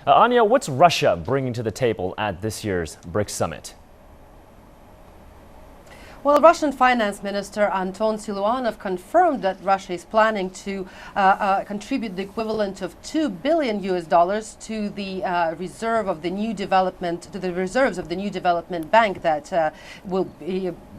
Anya, what's Russia bringing to the table at this year's BRICS summit? Well, Russian Finance Minister Anton Siluanov confirmed that Russia is planning to contribute the equivalent of $2 billion to the reserve of the new development, to the reserves of the new development bank that will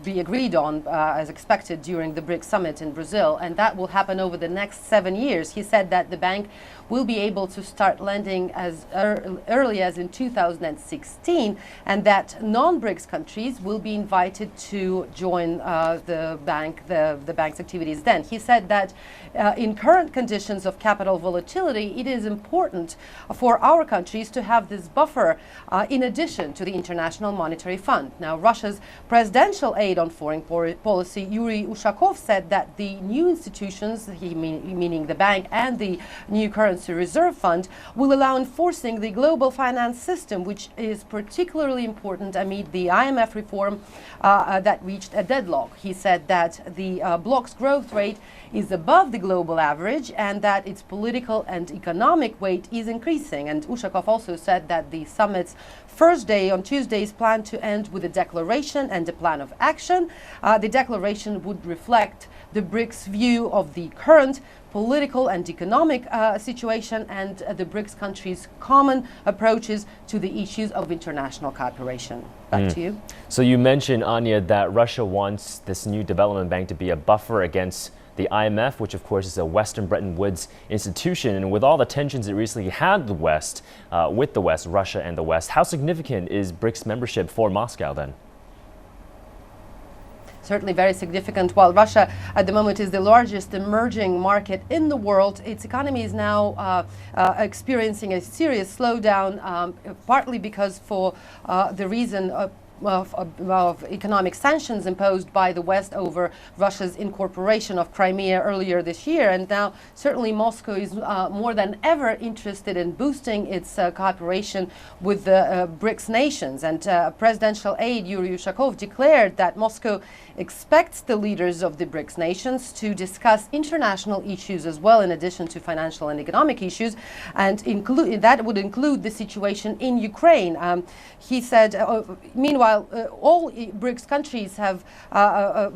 be agreed on as expected during the BRICS summit in Brazil, and that will happen over the next 7 years. He said that the bank will be able to start lending as early as in 2016, and that non-BRICS countries will be invited to join the bank's activities then. He said that in current conditions of capital volatility, it is important for our countries to have this buffer in addition to the International Monetary Fund. Now, Russia's presidential aide on foreign policy, Yuri Ushakov, said that the new institutions, meaning the bank and the new currency reserve fund, will allow enforcing the global finance system, which is particularly important amid the IMF reform that reached a deadlock. He said that the bloc's growth rate is above the global average and that its political and economic weight is increasing. And Ushakov also said that the summit's first day on Tuesday is planned to end with a declaration and a plan of action. The declaration would reflect the BRICS view of the current political and economic situation and the BRICS countries' common approaches to the issues of international cooperation. Back to you. So you mentioned, Anya, that Russia wants this new development bank to be a buffer against the IMF, which of course is a Western Bretton Woods institution. And with all the tensions it recently had with the West, Russia and the West, how significant is BRICS membership for Moscow then? Certainly very significant. While Russia at the moment is the largest emerging market in the world, its economy is now experiencing a serious slowdown, partly because for the reason of economic sanctions imposed by the West over Russia's incorporation of Crimea earlier this year. And now certainly Moscow is more than ever interested in boosting its cooperation with the BRICS nations. And presidential aide Yuri Ushakov declared that Moscow expects the leaders of the BRICS nations to discuss international issues as well, in addition to financial and economic issues, and that would include the situation in Ukraine. He said, meanwhile, all BRICS countries have,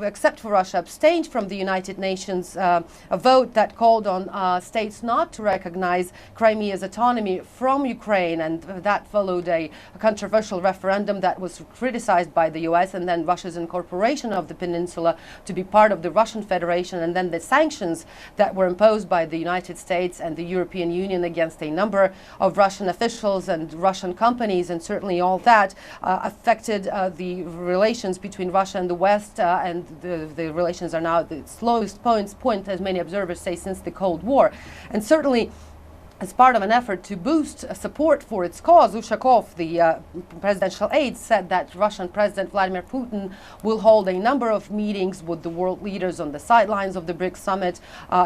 except for Russia, abstained from the United Nations a vote that called on states not to recognize Crimea's autonomy from Ukraine, and that followed a controversial referendum that was criticized by the US, and then Russia's incorporation of the peninsula to be part of the Russian Federation, and then the sanctions that were imposed by the United States and the European Union against a number of Russian officials and Russian companies, and certainly all that affected the relations between Russia and the West, and the relations are now at the slowest point, as many observers say, since the Cold War. And certainly, as part of an effort to boost support for its cause, Ushakov, the presidential aide, said that Russian President Vladimir Putin will hold a number of meetings with the world leaders on the sidelines of the BRICS summit,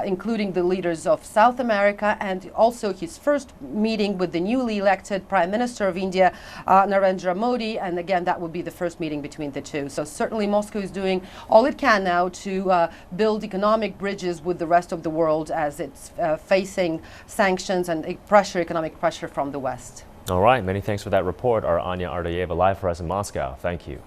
including the leaders of South America, and also his first meeting with the newly elected Prime Minister of India, Narendra Modi, and again, that would be the first meeting between the two. So certainly Moscow is doing all it can now to build economic bridges with the rest of the world as it's facing sanctions and economic pressure from the West. All right, many thanks for that report. Our Anya Ardayeva live for us in Moscow. Thank you.